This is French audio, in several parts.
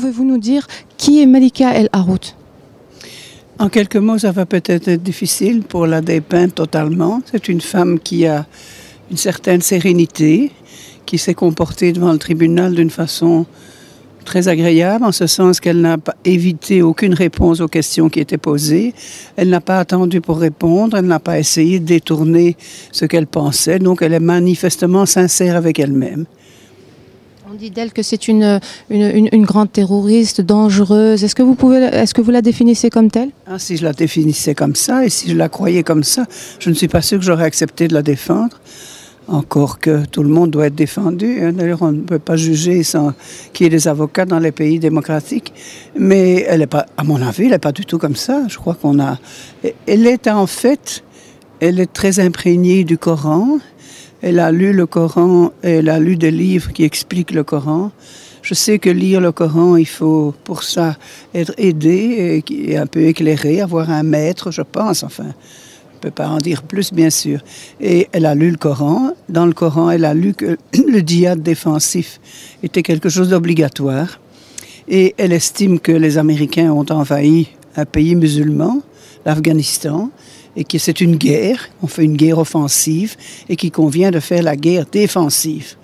pouvez-vous nous dire qui est Malika El Harout? En quelques mots, ça va peut-être être difficile pour la dépeindre totalement. C'est une femme qui a une certaine sérénité, qui s'est comportée devant le tribunal d'une façon très agréable, en ce sens qu'elle n'a pas évité aucune réponse aux questions qui étaient posées. Elle n'a pas attendu pour répondre, elle n'a pas essayé de détourner ce qu'elle pensait, donc elle est manifestement sincère avec elle-même. On dit d'elle que c'est une grande terroriste, dangereuse. Est-ce que vous la définissez comme telle? Si je la définissais comme ça, et si je la croyais comme ça, je ne suis pas sûr que j'aurais accepté de la défendre. Encore que tout le monde doit être défendu. D'ailleurs, on ne peut pas juger sans qu'il y ait des avocats dans les pays démocratiques. Mais elle n'est pas, à mon avis, elle n'est pas du tout comme ça. Je crois qu'on a... Elle est en fait, elle est très imprégnée du Coran. Elle a lu le Coran, elle a lu des livres qui expliquent le Coran. Je sais que lire le Coran, il faut pour ça être aidé et un peu éclairé, avoir un maître, je pense, enfin. Je ne peux pas en dire plus, bien sûr. Et elle a lu le Coran. Dans le Coran, elle a lu que le djihad défensif était quelque chose d'obligatoire. Et elle estime que les Américains ont envahi un pays musulman, l'Afghanistan, et que c'est une guerre, on fait une guerre offensive, et qu'il convient de faire la guerre défensive.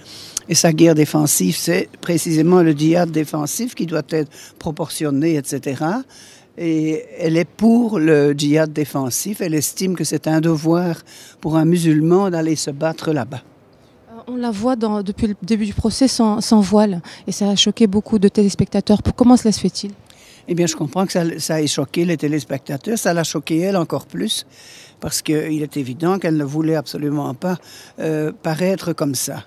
Et sa guerre défensive, c'est précisément le djihad défensif qui doit être proportionné, etc. Et elle est pour le djihad défensif. Elle estime que c'est un devoir pour un musulman d'aller se battre là-bas. On la voit depuis le début du procès sans voile, et ça a choqué beaucoup de téléspectateurs. Comment cela se fait-il? Eh bien, je comprends que ça ait choqué les téléspectateurs. Ça l'a choqué elle encore plus, parce qu'il est évident qu'elle ne voulait absolument pas paraître comme ça.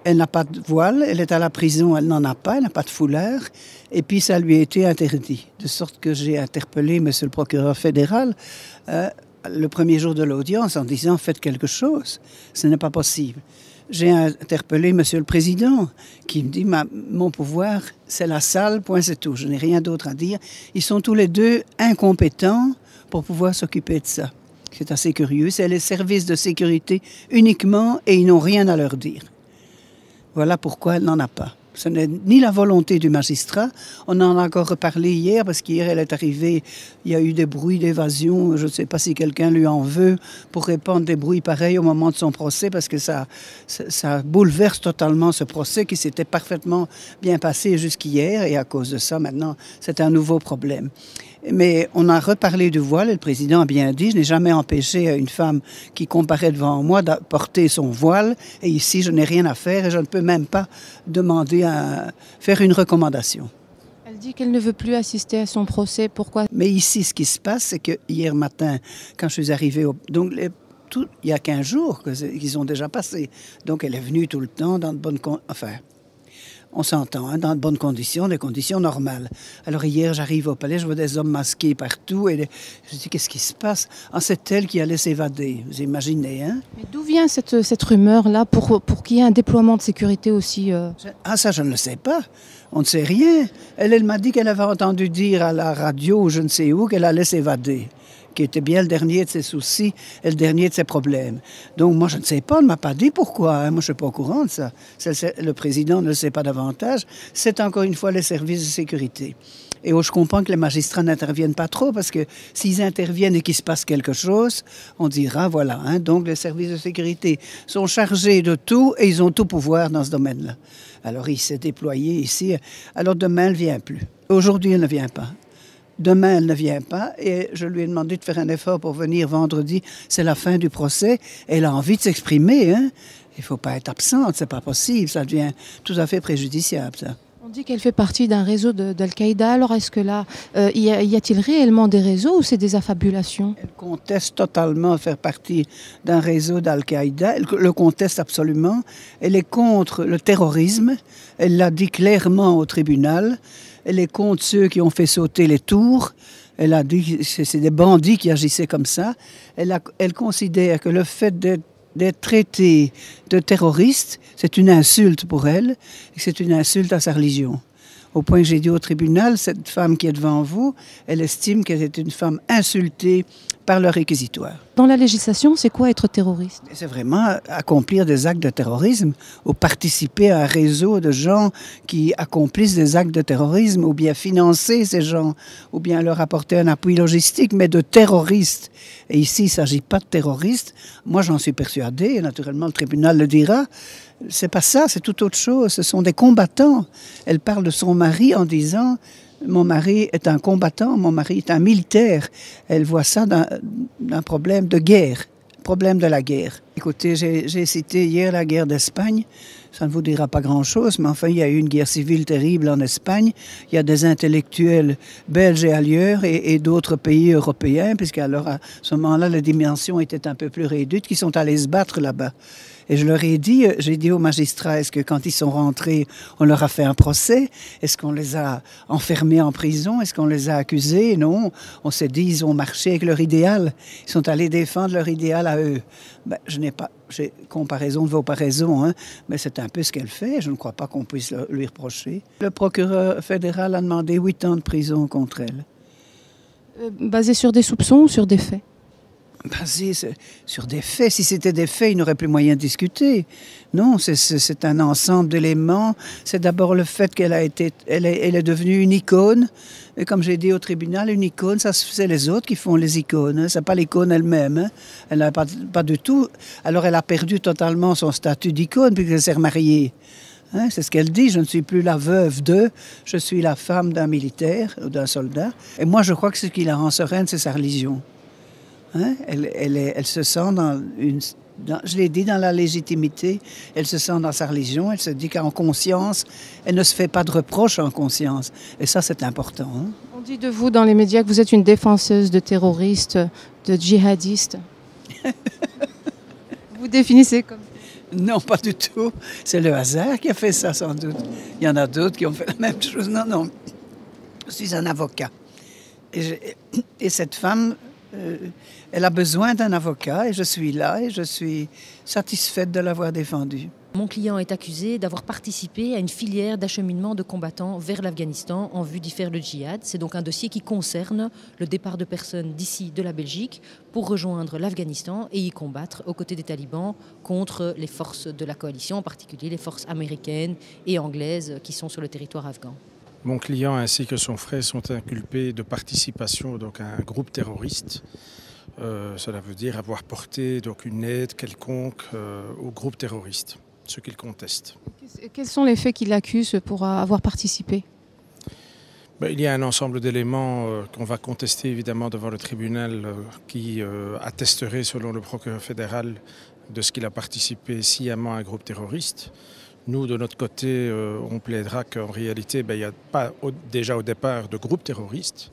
Elle n'a pas de voile, elle est à la prison, elle n'en a pas, elle n'a pas de foulard, et puis ça lui a été interdit. De sorte que j'ai interpellé monsieur le procureur fédéral le premier jour de l'audience en disant « faites quelque chose, ce n'est pas possible ». J'ai interpellé monsieur le président qui me dit « mon pouvoir, c'est la salle, point c'est tout, je n'ai rien d'autre à dire ». Ils sont tous les deux incompétents pour pouvoir s'occuper de ça. C'est assez curieux, c'est les services de sécurité uniquement et ils n'ont rien à leur dire. Voilà pourquoi elle n'en a pas. Ce n'est ni la volonté du magistrat. On en a encore reparlé hier, parce qu'hier, elle est arrivée, il y a eu des bruits d'évasion. Je ne sais pas si quelqu'un lui en veut pour répandre des bruits pareils au moment de son procès, parce que ça bouleverse totalement ce procès qui s'était parfaitement bien passé jusqu'hier. Et à cause de ça, maintenant, c'est un nouveau problème. Mais on a reparlé du voile et le président a bien dit, je n'ai jamais empêché une femme qui comparaît devant moi de porter son voile. Et ici, je n'ai rien à faire et je ne peux même pas demander à faire une recommandation. Elle dit qu'elle ne veut plus assister à son procès. Pourquoi? Mais ici, ce qui se passe, c'est que hier matin, quand je suis arrivée, il y a 15 jours qu'ils ont déjà passé. Donc, elle est venue tout le temps dans de bonnes conditions. Enfin, on s'entend, dans de bonnes conditions, des conditions normales. Alors hier, j'arrive au palais, je vois des hommes masqués partout et je dis, qu'est-ce qui se passe? C'est elle qui allait s'évader, vous imaginez, hein? Mais d'où vient cette rumeur-là pour qu'il y ait un déploiement de sécurité aussi ça, je ne le sais pas. On ne sait rien. Elle m'a dit qu'elle avait entendu dire à la radio, ou je ne sais où, qu'elle allait s'évader, qui était bien le dernier de ses soucis et le dernier de ses problèmes. Donc moi, je ne sais pas, on ne m'a pas dit pourquoi. Moi, je ne suis pas au courant de ça. Le président ne le sait pas davantage. C'est encore une fois les services de sécurité. Et je comprends que les magistrats n'interviennent pas trop, parce que s'ils interviennent et qu'il se passe quelque chose, on dira, voilà, donc les services de sécurité sont chargés de tout et ils ont tout pouvoir dans ce domaine-là. Alors il s'est déployé ici. Alors demain, elle ne vient plus. Aujourd'hui, elle ne vient pas. Demain, elle ne vient pas et je lui ai demandé de faire un effort pour venir vendredi. C'est la fin du procès. Elle a envie de s'exprimer. Il ne faut pas être absente, c'est pas possible. Ça devient tout à fait préjudiciable, ça. On dit qu'elle fait partie d'un réseau d'Al-Qaïda. Alors est-ce que là, y a-t-il réellement des réseaux ou c'est des affabulations? Elle conteste totalement faire partie d'un réseau d'Al-Qaïda. Elle le conteste absolument. Elle est contre le terrorisme. Elle l'a dit clairement au tribunal. Elle est contre ceux qui ont fait sauter les tours. Elle a dit que c'est des bandits qui agissaient comme ça. Elle considère que le fait d'être traité de terroriste, c'est une insulte pour elle, et c'est une insulte à sa religion. Au point que j'ai dit au tribunal, cette femme qui est devant vous, elle estime qu'elle est une femme insultée par le réquisitoire. Dans la législation, c'est quoi être terroriste? C'est vraiment accomplir des actes de terrorisme ou participer à un réseau de gens qui accomplissent des actes de terrorisme ou bien financer ces gens ou bien leur apporter un appui logistique, mais de terroristes. Et ici, il ne s'agit pas de terroristes. Moi, j'en suis persuadé, et naturellement, le tribunal le dira. C'est pas ça, c'est tout autre chose. Ce sont des combattants. Elle parle de son mari en disant... Mon mari est un combattant, mon mari est un militaire. Elle voit ça d'un problème de guerre, problème de la guerre. Écoutez, j'ai cité hier la guerre d'Espagne. Ça ne vous dira pas grand-chose, mais enfin, il y a eu une guerre civile terrible en Espagne. Il y a des intellectuels belges et ailleurs et d'autres pays européens, puisqu'alors à ce moment-là, la dimension était un peu plus réduite, qui sont allés se battre là-bas. Et je leur ai dit, j'ai dit aux magistrats, est-ce que quand ils sont rentrés, on leur a fait un procès? Est-ce qu'on les a enfermés en prison? Est-ce qu'on les a accusés? Non, on s'est dit, ils ont marché avec leur idéal. Ils sont allés défendre leur idéal à eux. Ben, je n'ai pas, comparaison ne vaut pas raison, hein, mais c'est un peu ce qu'elle fait. Je ne crois pas qu'on puisse lui reprocher. Le procureur fédéral a demandé 8 ans de prison contre elle. Basé sur des soupçons ou sur des faits? Basé sur des faits. Si c'était des faits, il n'aurait plus moyen de discuter. Non, c'est un ensemble d'éléments. C'est d'abord le fait qu'elle est devenue une icône. Et comme j'ai dit au tribunal, une icône, c'est les autres qui font les icônes. Hein. C'est pas l'icône elle-même. Hein. Elle n'a pas du tout. Alors elle a perdu totalement son statut d'icône puisqu'elle s'est remariée. Hein, c'est ce qu'elle dit, je ne suis plus la veuve de, je suis la femme d'un militaire ou d'un soldat. Et moi, je crois que ce qui la rend sereine, c'est sa religion. Hein? Elle se sent je l'ai dit, dans la légitimité, elle se sent dans sa religion, elle se dit qu'en conscience, elle ne se fait pas de reproches en conscience. Et ça, c'est important. Hein? On dit de vous dans les médias que vous êtes une défenseuse de terroristes, de djihadistes. Vous définissez comme... Non, pas du tout. C'est le hasard qui a fait ça, sans doute. Il y en a d'autres qui ont fait la même chose. Non, non. Je suis un avocat. Et cette femme... elle a besoin d'un avocat et je suis là et je suis satisfaite de l'avoir défendue. Mon client est accusé d'avoir participé à une filière d'acheminement de combattants vers l'Afghanistan en vue d'y faire le djihad. C'est donc un dossier qui concerne le départ de personnes d'ici, de la Belgique, pour rejoindre l'Afghanistan et y combattre aux côtés des talibans contre les forces de la coalition, en particulier les forces américaines et anglaises qui sont sur le territoire afghan. Mon client ainsi que son frère sont inculpés de participation donc, à un groupe terroriste. Cela veut dire avoir porté donc, une aide quelconque au groupe terroriste, ce qu'ils contestent. Quels sont les faits qu'il accuse pour avoir participé? Il y a un ensemble d'éléments qu'on va contester évidemment devant le tribunal qui attesterait selon le procureur fédéral de ce qu'il a participé sciemment à un groupe terroriste. Nous, de notre côté, on plaidera qu'en réalité, il n'y a pas déjà au départ de groupe terroriste.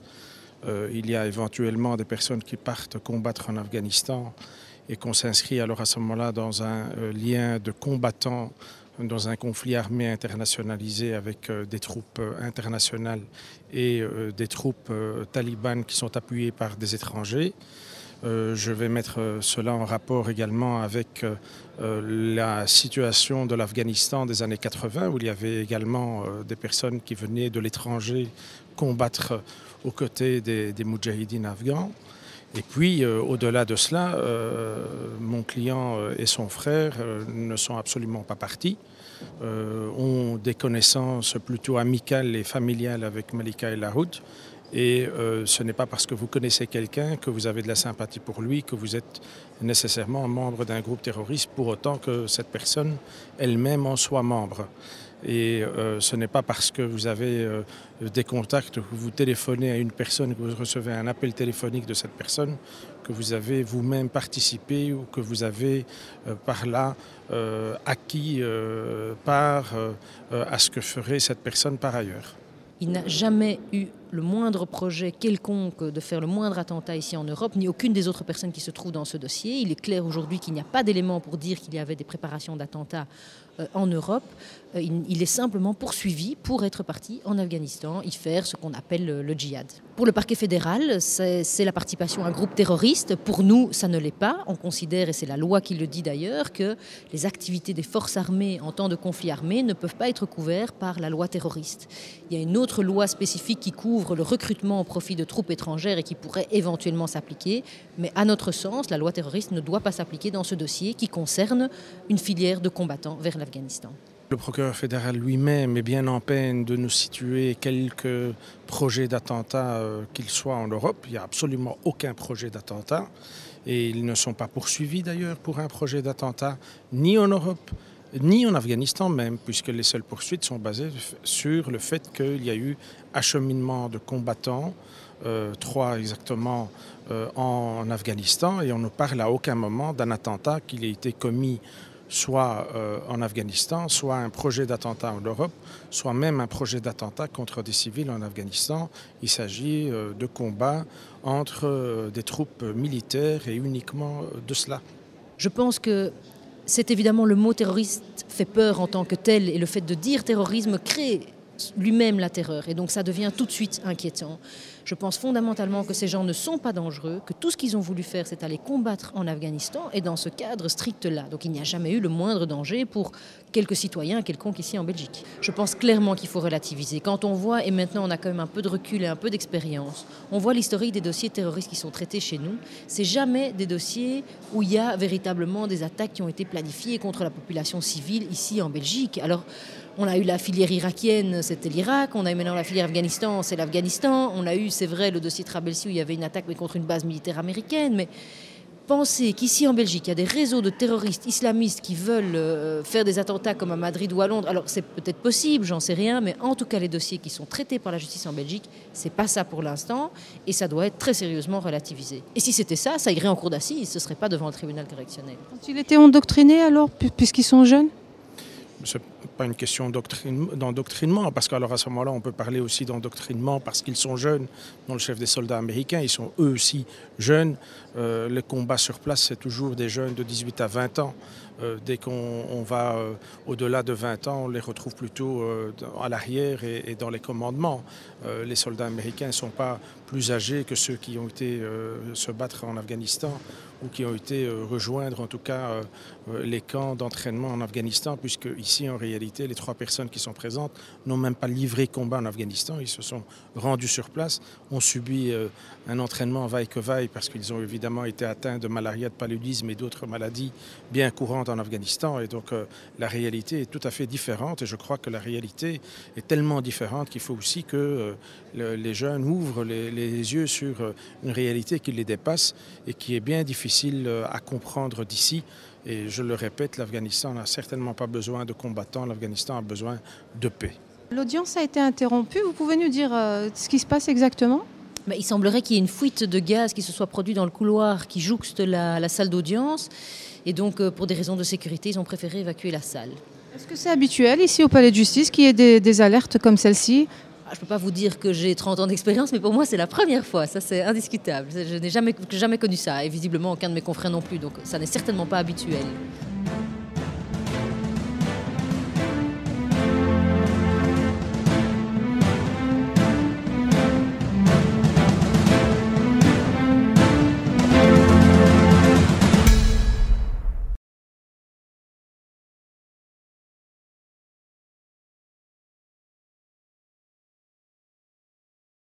Il y a éventuellement des personnes qui partent combattre en Afghanistan et qu'on s'inscrit alors à ce moment-là dans un lien de combattants dans un conflit armé internationalisé avec des troupes internationales et des troupes talibanes qui sont appuyées par des étrangers. Je vais mettre cela en rapport également avec la situation de l'Afghanistan des années 80 où il y avait également des personnes qui venaient de l'étranger combattre aux côtés des moudjahidines afghans. Et puis, au-delà de cela, mon client et son frère ne sont absolument pas partis. Ont des connaissances plutôt amicales et familiales avec Malika El Haroud. Et ce n'est pas parce que vous connaissez quelqu'un que vous avez de la sympathie pour lui que vous êtes nécessairement membre d'un groupe terroriste pour autant que cette personne elle-même en soit membre. Et ce n'est pas parce que vous avez des contacts, que vous téléphonez à une personne, que vous recevez un appel téléphonique de cette personne, que vous avez vous-même participé ou que vous avez par là acquis part à ce que ferait cette personne par ailleurs. Il n'a jamais eu le moindre projet quelconque de faire le moindre attentat ici en Europe, ni aucune des autres personnes qui se trouvent dans ce dossier. Il est clair aujourd'hui qu'il n'y a pas d'éléments pour dire qu'il y avait des préparations d'attentats en Europe. Il est simplement poursuivi pour être parti en Afghanistan y faire ce qu'on appelle le djihad. Pour le parquet fédéral, c'est la participation à un groupe terroriste. Pour nous, ça ne l'est pas. On considère, et c'est la loi qui le dit d'ailleurs, que les activités des forces armées en temps de conflit armé ne peuvent pas être couvertes par la loi terroriste. Il y a une autre loi spécifique qui couvre le recrutement au profit de troupes étrangères et qui pourrait éventuellement s'appliquer. Mais à notre sens, la loi terroriste ne doit pas s'appliquer dans ce dossier qui concerne une filière de combattants vers l'Afghanistan. Le procureur fédéral lui-même est bien en peine de nous situer quelques projets d'attentats qu'ils soient en Europe. Il n'y a absolument aucun projet d'attentat et ils ne sont pas poursuivis d'ailleurs pour un projet d'attentat ni en Europe ni en Afghanistan même, puisque les seules poursuites sont basées sur le fait qu'il y a eu acheminement de combattants, 3 exactement, en Afghanistan, et on ne parle à aucun moment d'un attentat qui ait été commis soit en Afghanistan, soit un projet d'attentat en Europe, soit même un projet d'attentat contre des civils en Afghanistan. Il s'agit de combats entre des troupes militaires et uniquement de cela. Je pense que c'est évidemment le mot terroriste fait peur en tant que tel, et le fait de dire terrorisme crée lui-même la terreur, et donc ça devient tout de suite inquiétant. Je pense fondamentalement que ces gens ne sont pas dangereux, que tout ce qu'ils ont voulu faire, c'est aller combattre en Afghanistan, et dans ce cadre strict-là. Donc il n'y a jamais eu le moindre danger pour quelques citoyens quelconques ici en Belgique. Je pense clairement qu'il faut relativiser. Quand on voit, et maintenant on a quand même un peu de recul et un peu d'expérience, on voit l'historique des dossiers terroristes qui sont traités chez nous. C'est jamais des dossiers où il y a véritablement des attaques qui ont été planifiées contre la population civile ici en Belgique. Alors, on a eu la filière irakienne, c'était l'Irak. On a eu maintenant la filière Afghanistan, c'est l'Afghanistan. On a eu, c'est vrai, le dossier Trabelsi où il y avait une attaque mais contre une base militaire américaine. Mais penser qu'ici en Belgique, il y a des réseaux de terroristes islamistes qui veulent faire des attentats comme à Madrid ou à Londres, alors c'est peut-être possible, j'en sais rien, mais en tout cas les dossiers qui sont traités par la justice en Belgique, c'est pas ça pour l'instant, et ça doit être très sérieusement relativisé. Et si c'était ça, ça irait en cour d'assises, ce ne serait pas devant le tribunal correctionnel. Ont-ils été endoctrinés alors, puisqu'ils sont jeunes ? C'est pas une question d'endoctrinement, parce qu'alors à ce moment-là, on peut parler aussi d'endoctrinement parce qu'ils sont jeunes, dont le chef des soldats américains, ils sont eux aussi jeunes. Le combat sur place, c'est toujours des jeunes de 18 à 20 ans. Dès qu'on va au-delà de 20 ans, on les retrouve plutôt à l'arrière et dans les commandements. Les soldats américains ne sont pas plus âgés que ceux qui ont été se battre en Afghanistan ou qui ont été rejoindre en tout cas les camps d'entraînement en Afghanistan, puisque ici en réalité les 3 personnes qui sont présentes n'ont même pas livré combat en Afghanistan, ils se sont rendus sur place, ont subi un entraînement vaille que vaille parce qu'ils ont évidemment été atteints de malaria, de paludisme et d'autres maladies bien courantes en Afghanistan, et donc la réalité est tout à fait différente, et je crois que la réalité est tellement différente qu'il faut aussi que les jeunes ouvrent les yeux sur une réalité qui les dépasse et qui est bien difficile à comprendre d'ici. Et je le répète, l'Afghanistan n'a certainement pas besoin de combattants, l'Afghanistan a besoin de paix. L'audience a été interrompue, vous pouvez nous dire ce qui se passe exactement ? Il semblerait qu'il y ait une fuite de gaz qui se soit produite dans le couloir qui jouxte la salle d'audience, et donc pour des raisons de sécurité, ils ont préféré évacuer la salle. Est-ce que c'est habituel ici au Palais de Justice qu'il y ait des alertes comme celle-ci ? Je ne peux pas vous dire que j'ai 30 ans d'expérience, mais pour moi, c'est la première fois. Ça, c'est indiscutable. Je n'ai jamais connu ça. Et visiblement, aucun de mes confrères non plus. Donc, ça n'est certainement pas habituel.